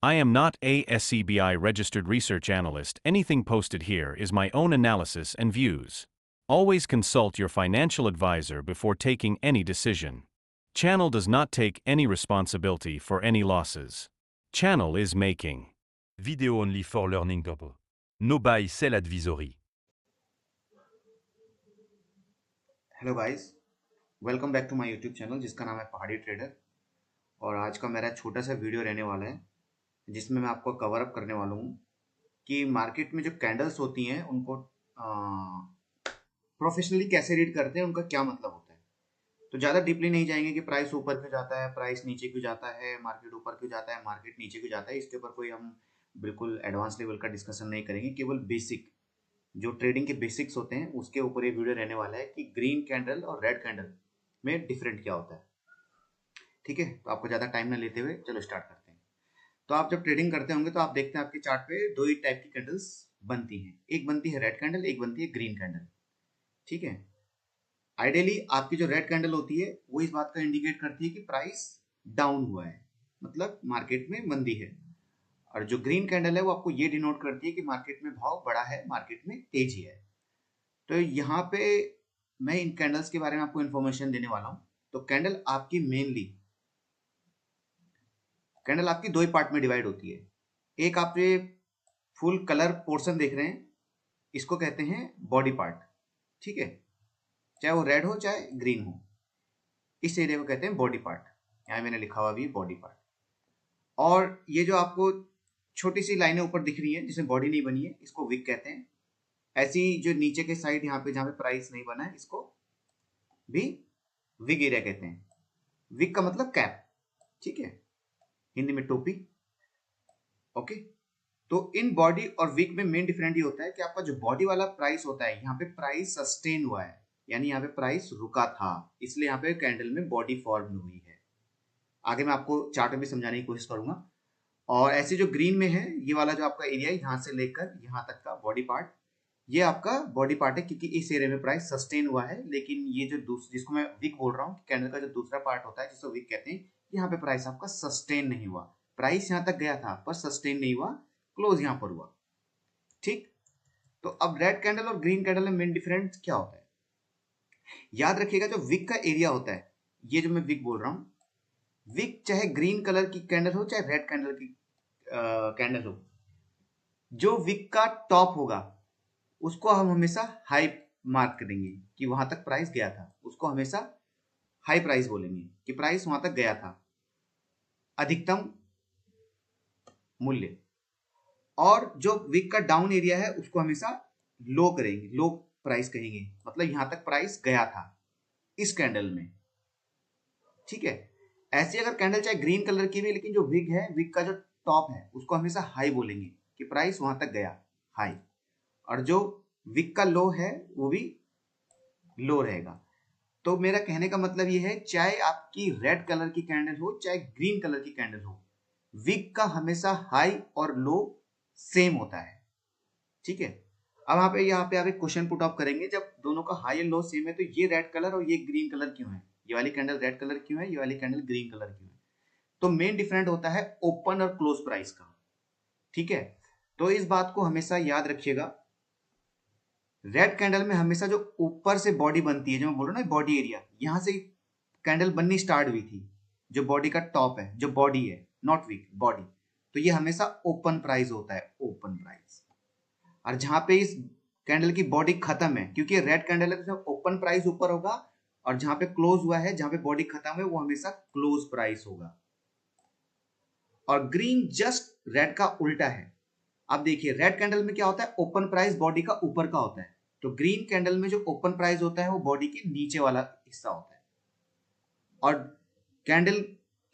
I am not a SCBI registered research analyst. Anything posted here is my own analysis and views. Always consult your financial advisor before taking any decision. Channel does not take any responsibility for any losses. Channel is making Video only for learning purpose. No buy, sell advisory. Hello guys, welcome back to my YouTube channel जिसका नाम है पहाड़ी trader. और आज का मेरा छोटा सा वीडियो रहने वाला है जिसमें मैं आपको कवर अप करने वाला हूँ कि मार्केट में जो कैंडल्स होती हैं उनको प्रोफेशनली कैसे रीड करते हैं, उनका क्या मतलब होता है। तो ज़्यादा डीपली नहीं जाएंगे कि प्राइस ऊपर क्यों जाता है, प्राइस नीचे क्यों जाता है, मार्केट ऊपर क्यों जाता है, मार्केट नीचे क्यों जाता है। इसके ऊपर कोई हम बिल्कुल एडवांस लेवल का डिस्कशन नहीं करेंगे, केवल बेसिक जो ट्रेडिंग के बेसिक्स होते हैं उसके ऊपर ये वीडियो रहने वाला है कि ग्रीन कैंडल और रेड कैंडल में डिफरेंट क्या होता है। ठीक है, तो आपको ज़्यादा टाइम ना लेते हुए चलो स्टार्ट करते हैं। तो आप जब ट्रेडिंग करते होंगे तो आप देखते हैं आपके चार्ट पे दो ही टाइप की कैंडल्स बनती हैं, एक बनती है रेड कैंडल, एक बनती है ग्रीन कैंडल। ठीक है, आइडियली आपकी जो रेड कैंडल होती है वो इस बात का इंडिकेट करती है कि प्राइस डाउन हुआ है, मतलब मार्केट में मंदी है। और जो ग्रीन कैंडल है वो आपको ये डिनोट करती है कि मार्केट में भाव बढ़ा है, मार्केट में तेजी है। तो यहाँ पे मैं इन कैंडल्स के बारे में आपको इन्फॉर्मेशन देने वाला हूँ। तो कैंडल आपकी दो ही पार्ट में डिवाइड होती है। एक आप ये फुल कलर पोर्शन देख रहे हैं, इसको कहते हैं बॉडी पार्ट। ठीक है, चाहे वो रेड हो चाहे ग्रीन हो, इस एरिया को कहते हैं बॉडी पार्ट। यहाँ मैंने लिखा हुआ भी बॉडी पार्ट। और ये जो आपको छोटी सी लाइनें ऊपर दिख रही हैं जिसमें बॉडी नहीं बनी है, इसको विक कहते हैं। ऐसी जो नीचे के साइड यहाँ पे जहाँ पे प्राइस नहीं बना है, इसको भी विग एरिया कहते हैं। विग का मतलब कैप, ठीक है, हिंदी में टोपी। ओके, तो इन बॉडी और विग में मेन डिफरेंट ये होता है कि आपका जो बॉडी वाला प्राइस होता है, यहाँ पे प्राइस सस्टेन हुआ है, यानी यहाँ पे प्राइस रुका था, इसलिए यहाँ पे कैंडल में बॉडी फॉर्म हुई है। आगे मैं आपको चार्ट में भी समझाने की कोशिश करूंगा। और ऐसे जो ग्रीन में है, ये वाला जो आपका एरिया है यहाँ से लेकर यहाँ तक का बॉडी पार्ट, ये आपका बॉडी पार्ट है, क्योंकि इस एरिया में प्राइस सस्टेन हुआ है। लेकिन ये जो जिसको मैं विक बोल रहा हूँ, कैंडल का जो दूसरा पार्ट होता है जिसको विक कहते हैं, यहाँ पे प्राइस आपका सस्टेन नहीं हुआ। प्राइस यहाँ तक गया था पर सस्टेन नहीं हुआ, क्लोज यहाँ पर हुआ। ठीक, तो अब रेड कैंडल और ग्रीन कैंडल में मेन डिफरेंस क्या होता है, याद रखिएगा। जो विक का एरिया होता है, ये जो मैं विक बोल रहा हूँ, विक चाहे ग्रीन कलर की कैंडल हो चाहे रेड कलर की कैंडल हो, जो विक का टॉप होगा उसको हम हमेशा हाई मार्क करेंगे कि वहां तक प्राइस गया था, उसको हमेशा हाई प्राइस बोलेंगे कि प्राइस वहां तक गया था, अधिकतम मूल्य। और जो विक का डाउन एरिया है उसको हमेशा लो करेंगे, लो प्राइस कहेंगे, मतलब यहां तक प्राइस गया था इस कैंडल में। ठीक है, ऐसी अगर कैंडल चाहे ग्रीन कलर की भी, लेकिन जो विक है, विक का जो टॉप है उसको हमेशा हाई बोलेंगे कि प्राइस वहां तक गया, हाई। और जो विक का लो है वो भी लो रहेगा। तो मेरा कहने का मतलब ये है, चाहे आपकी रेड कलर की कैंडल हो चाहे ग्रीन कलर की कैंडल हो, विक का हमेशा हाई और लो सेम होता है। ठीक है, अब यहाँ पे आप एक क्वेश्चन पुट ऑफ करेंगे, जब दोनों का हाई और लो सेम है तो ये रेड कलर और ये ग्रीन कलर क्यों है, ये वाली कैंडल रेड कलर क्यों है, ये वाली कैंडल ग्रीन कलर क्यों है। तो मेन डिफरेंट होता है ओपन और क्लोज प्राइस का। ठीक है, तो इस बात को हमेशा याद रखिएगा। रेड कैंडल में हमेशा जो ऊपर से बॉडी बनती है, जो मैं बोल रहा हूँ ना बॉडी एरिया, यहां से कैंडल बननी स्टार्ट हुई थी, जो बॉडी का टॉप है, जो बॉडी है, नॉट वीक, बॉडी, तो ये हमेशा ओपन प्राइस होता है, ओपन प्राइस। और जहां पे इस कैंडल की बॉडी खत्म है, क्योंकि रेड कैंडल है तो ओपन प्राइस ऊपर होगा, और जहां पे क्लोज हुआ है, जहां पे बॉडी खत्म है, वो हमेशा क्लोज प्राइस होगा। और ग्रीन जस्ट रेड का उल्टा है। अब देखिए, रेड कैंडल में क्या होता है, ओपन प्राइस बॉडी का ऊपर का होता है, तो ग्रीन कैंडल में जो ओपन प्राइस होता है वो बॉडी के नीचे वाला हिस्सा होता है। और कैंडल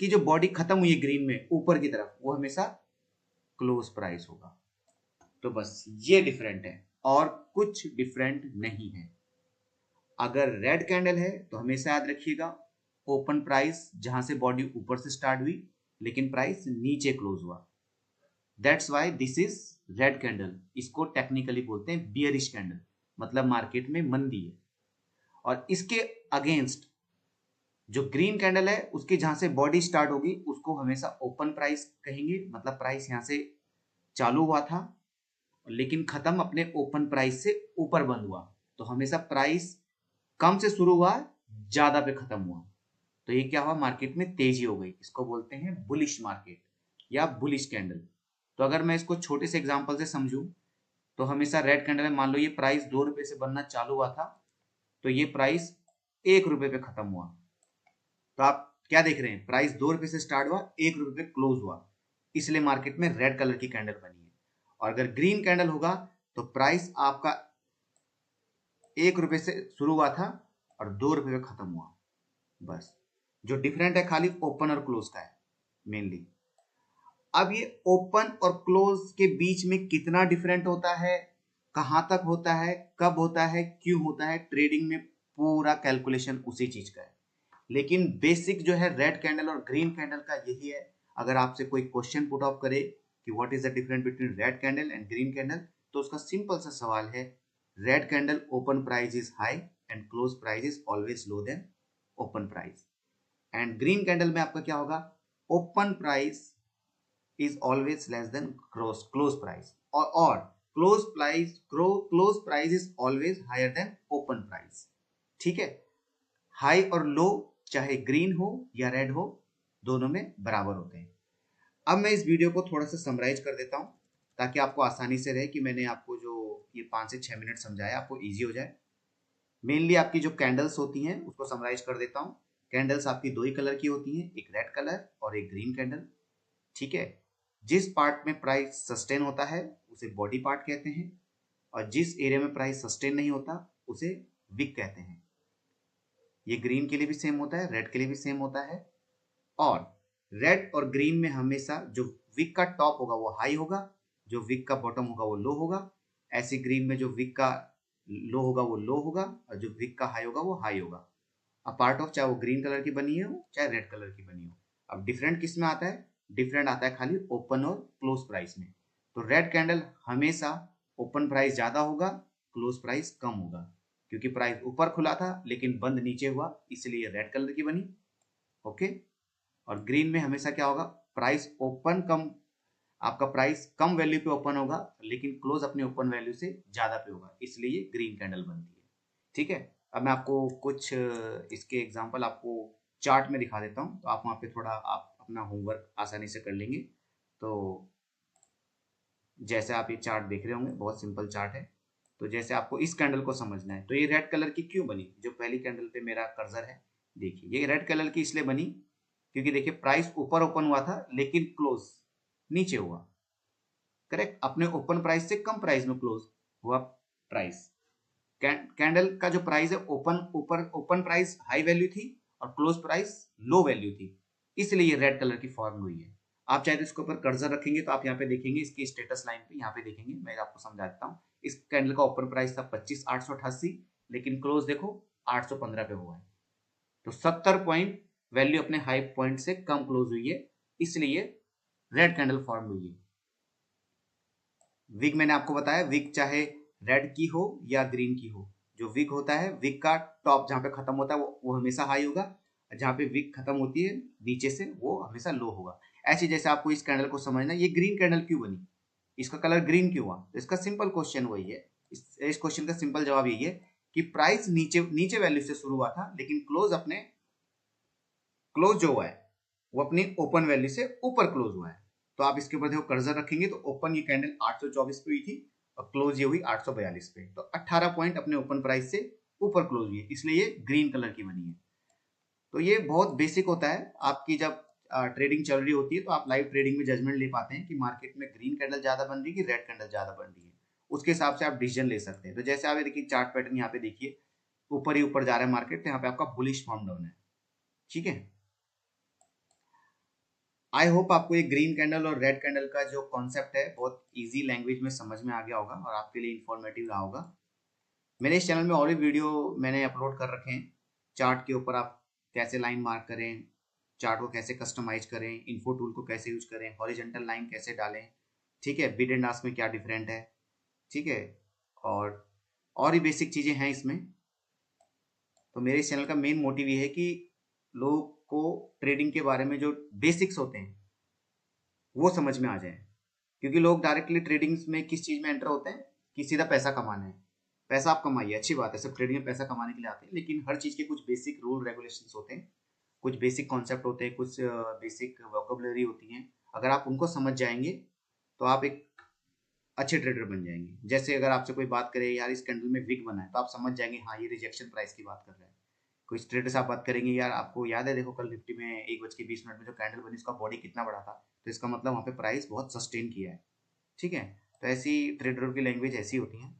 की जो बॉडी खत्म हुई है ग्रीन में ऊपर की तरफ, वो हमेशा क्लोज प्राइस होगा। तो बस ये डिफरेंट है और कुछ डिफरेंट नहीं है। अगर रेड कैंडल है तो हमेशा याद रखिएगा, ओपन प्राइस जहां से बॉडी ऊपर से स्टार्ट हुई लेकिन प्राइस नीचे क्लोज हुआ, that's why this is red candle. इसको टेक्निकली बोलते हैं बियरिश कैंडल, मतलब मार्केट में मंदी है। और इसके अगेंस्ट जो ग्रीन कैंडल है उसके जहां से बॉडी स्टार्ट होगी उसको हमेशा ओपन प्राइस कहेंगे, मतलब प्राइस यहां से चालू हुआ था लेकिन खत्म अपने ओपन प्राइस से ऊपर बंद हुआ, तो हमेशा प्राइस कम से शुरू हुआ, ज्यादा पे खत्म हुआ, तो ये क्या हुआ, मार्केट में तेजी हो गई, इसको बोलते हैं बुलिश मार्केट या बुलिश कैंडल। तो अगर मैं इसको छोटे से एग्जांपल से समझूं तो हमेशा रेड कैंडल में मान लो ये प्राइस 2 रुपए से बनना चालू हुआ था, तो ये प्राइस 1 रुपए पे खत्म हुआ, तो आप क्या देख रहे हैं, प्राइस 2 रुपए से स्टार्ट हुआ, 1 रुपए पे क्लोज हुआ, इसलिए मार्केट में रेड कलर की कैंडल बनी है। और अगर ग्रीन कैंडल होगा तो प्राइस आपका 1 रुपए से शुरू हुआ था और 2 रुपए पे खत्म हुआ, बस जो डिफरेंट है खाली ओपन और क्लोज का है मेनली। अब ये ओपन और क्लोज के बीच में कितना डिफरेंट होता है, कहां तक होता है, कब होता है, क्यों होता है, ट्रेडिंग में पूरा कैलकुलेशन उसी चीज का है, लेकिन बेसिक जो है रेड कैंडल और ग्रीन कैंडल का यही है। अगर आपसे कोई क्वेश्चन पुट ऑफ करे कि what is the difference between red candle and green candle, तो उसका सिंपल सा सवाल है, red candle open price is high and close price is always low than open price, and green candle में आपका क्या होगा, open price is always less than close price, और close price is always higher than open price. ठीक है, high और लो चाहे green हो या रेड हो दोनों में बराबर होते हैं। अब मैं इस वीडियो को थोड़ा सा समराइज कर देता हूं ताकि आपको आसानी से रहे कि मैंने आपको जो ये 5 से 6 मिनट समझाया आपको इजी हो जाए। मेनली आपकी जो कैंडल्स होती हैं उसको समराइज कर देता हूं। कैंडल्स आपकी 2 ही कलर की होती हैं, एक रेड कलर और एक ग्रीन कैंडल। ठीक है, जिस पार्ट में प्राइस सस्टेन होता है उसे बॉडी पार्ट कहते हैं, और जिस एरिया में प्राइस सस्टेन नहीं होता उसे विक कहते हैं। ये ग्रीन के लिए भी सेम होता है, रेड के लिए भी सेम होता है, और रेड और ग्रीन में हमेशा जो विक का टॉप होगा वो हाई होगा, जो विक का बॉटम होगा वो लो होगा। ऐसे ग्रीन में जो विक का लो होगा वो लो होगा और जो विक का हाई होगा वो हाई होगा। अ पार्ट ऑफ चाहे वो ग्रीन कलर की बनी हो चाहे रेड कलर की बनी हो। अब डिफरेंट किस में आता है, डिफरेंट आता है खाली ओपन और क्लोज प्राइस में। तो रेड कैंडल हमेशा ओपन प्राइस ज्यादा होगा, क्लोज प्राइस कम होगा, क्योंकि प्राइस ऊपर खुला था लेकिन बंद नीचे हुआ इसलिए रेड कलर की बनी। ओके, और ग्रीन में हमेशा क्या होगा, प्राइस ओपन कम, आपका प्राइस कम वैल्यू पे ओपन होगा लेकिन क्लोज अपने ओपन वैल्यू से ज्यादा पे होगा, इसलिए ये ग्रीन कैंडल बनती है। ठीक है, अब मैं आपको कुछ इसके एग्जांपल आपको चार्ट में दिखा देता हूं, तो आप वहां पे थोड़ा आप अपना होमवर्क आसानी से कर लेंगे। तो जैसे आप ये चार्ट देख रहे होंगे बहुत सिंपल चार्ट है, तो जैसे आपको इस कैंडल को समझना है, तो ये रेड कलर की क्यों बनी, जो पहली कैंडल पे मेरा कर्सर है, देखिए ये रेड कलर की इसलिए बनी क्योंकि देखिए प्राइस ऊपर ओपन हुआ था लेकिन क्लोज नीचे हुआ, करेक्ट, अपने ओपन प्राइस से कम प्राइस में क्लोज हुआ प्राइस। कैंडल का जो प्राइस है ओपन प्राइस हाई वैल्यू थी और क्लोज प्राइस लो वैल्यू थी, इसलिए ये रेड कलर की फॉर्म हुई है। आप चाहे तो इसके ऊपर कर्सर रखेंगे तो आप यहाँ पे देखेंगे इसकी स्टेटस लाइन पे, यहाँ पे देखेंगे, मैं आपको समझा देता हूँ। इस कैंडल का ओपन प्राइस था 25,888 लेकिन क्लोज देखो 815 पे हुआ है, तो 70 पॉइंट वैल्यू अपने हाई पॉइंट से कम क्लोज हुई है, इसलिए रेड कैंडल फॉर्म हुई है। विग मैंने आपको बताया, विग चाहे रेड की हो या ग्रीन की हो, जो विग होता है विग का टॉप जहां पे खत्म होता है वो हमेशा हाई होगा, जहां पे विग खत्म होती है नीचे से वो हमेशा लो होगा। ऐसे जैसे आपको इस कैंडल को समझना, ये ग्रीन कैंडल क्यों बनी, इसका कलर ग्रीन क्यों हुआ, तो इसका सिंपल क्वेश्चन वही है, इस क्वेश्चन का सिंपल जवाब यही है कि प्राइस नीचे वैल्यू से शुरू हुआ था लेकिन क्लोज जो हुआ है वो अपनी ओपन वैल्यू से ऊपर क्लोज हुआ है। तो आप इसके ऊपर देखो कर्सर रखेंगे तो ओपन ये कैंडल 824 पे हुई थी और क्लोज ये हुई 842 पे, तो 18 पॉइंट अपने ओपन प्राइस से ऊपर क्लोज हुई है, इसलिए ये ग्रीन कलर की बनी है। तो ये बहुत बेसिक होता है, आपकी जब ट्रेडिंग चल रही होती है तो आप लाइव ट्रेडिंग में जजमेंट ले पाते हैं कि मार्केट में ग्रीन कैंडल ज्यादा बन रही है कि रेड कैंडल ज्यादा बन रही है, उसके हिसाब से आप डिसीजन ले सकते हैं। तो जैसे आप देखिए चार्ट पैटर्न यहाँ पे देखिए, ऊपर ही ऊपर जा रहा है मार्केट, तो यहाँ पे आपका बुलिश फॉर्म डाउन है। ठीक है, आई होप आपको ये ग्रीन कैंडल और रेड कैंडल का जो कॉन्सेप्ट है बहुत इजी लैंग्वेज में समझ में आ गया होगा और आपके लिए इंफॉर्मेटिव रहा होगा। मेरे इस चैनल में और भी वीडियो मैंने अपलोड कर रखे हैं, चार्ट के ऊपर आप कैसे लाइन मार्क करें, चार्ट को कैसे कस्टमाइज करें, इन्फो टूल को कैसे यूज करें, हॉरिजॉन्टल लाइन कैसे डालें, ठीक है, बिड एंड आस्क में क्या डिफरेंट है, ठीक है, और भी बेसिक चीजें हैं इसमें। तो मेरे इस चैनल का मेन मोटिव ये है कि लोगों को ट्रेडिंग के बारे में जो बेसिक्स होते हैं वो समझ में आ जाए, क्योंकि लोग डायरेक्टली ट्रेडिंग में किस चीज में एंटर होते हैं कि सीधा पैसा कमाना है। पैसा आप कमाइए, अच्छी बात है, सब ट्रेडिंग में पैसा कमाने के लिए आते हैं, लेकिन हर चीज के कुछ बेसिक रूल रेगुलेशंस होते हैं, कुछ बेसिक कॉन्सेप्ट होते हैं, कुछ बेसिक वोकेबुलरी होती हैं। अगर आप उनको समझ जाएंगे तो आप एक अच्छे ट्रेडर बन जाएंगे। जैसे अगर आपसे कोई बात करे यार इस कैंडल में विक बना है, तो आप समझ जाएंगे हाँ ये रिजेक्शन प्राइस की बात कर रहा है। कुछ ट्रेडर से आप बात करेंगे यार आपको याद है देखो कल निफ्टी में 1:20 में जो कैंडल बनी उसका बॉडी कितना बड़ा था, तो इसका मतलब वहाँ पे प्राइस बहुत सस्टेन किया है। ठीक है, तो ऐसी ट्रेडरों की लैंग्वेज ऐसी होती है।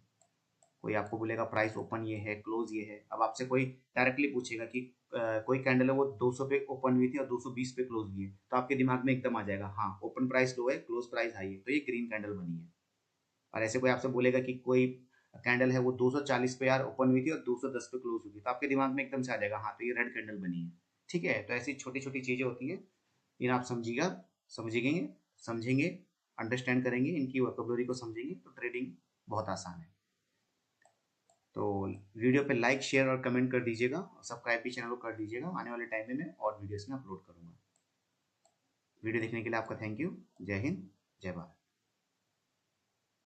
कोई आपको बोलेगा प्राइस ओपन ये है, क्लोज ये है। अब आपसे कोई डायरेक्टली पूछेगा कि कोई कैंडल है वो 200 पे ओपन हुई थी और 220 पे क्लोज हुई है, तो आपके दिमाग में एकदम आ जाएगा हाँ ओपन प्राइस लो है, क्लोज प्राइस हाई है, तो ये ग्रीन कैंडल बनी है। और ऐसे कोई आपसे बोलेगा कि कोई कैंडल है वो 240 पे यार ओपन हुई थी और 210 पे क्लोज हुई थी, तो आपके दिमाग में एकदम से आ जाएगा हाँ तो ये रेड कैंडल बनी है। ठीक है, तो ऐसी छोटी छोटी चीजें होती है, इन आप समझिएगा, समझेंगे, समझेंगे, अंडरस्टैंड करेंगे, इनकी वोकैबुलरी को समझेंगे तो ट्रेडिंग बहुत आसान है। तो वीडियो पे लाइक शेयर और कमेंट कर दीजिएगा, सब्सक्राइब भी चैनल को कर दीजिएगा। आने वाले टाइम में मैं और वीडियोस में अपलोड करूंगा। वीडियो देखने के लिए आपका थैंक यू। जय हिंद, जय भारत।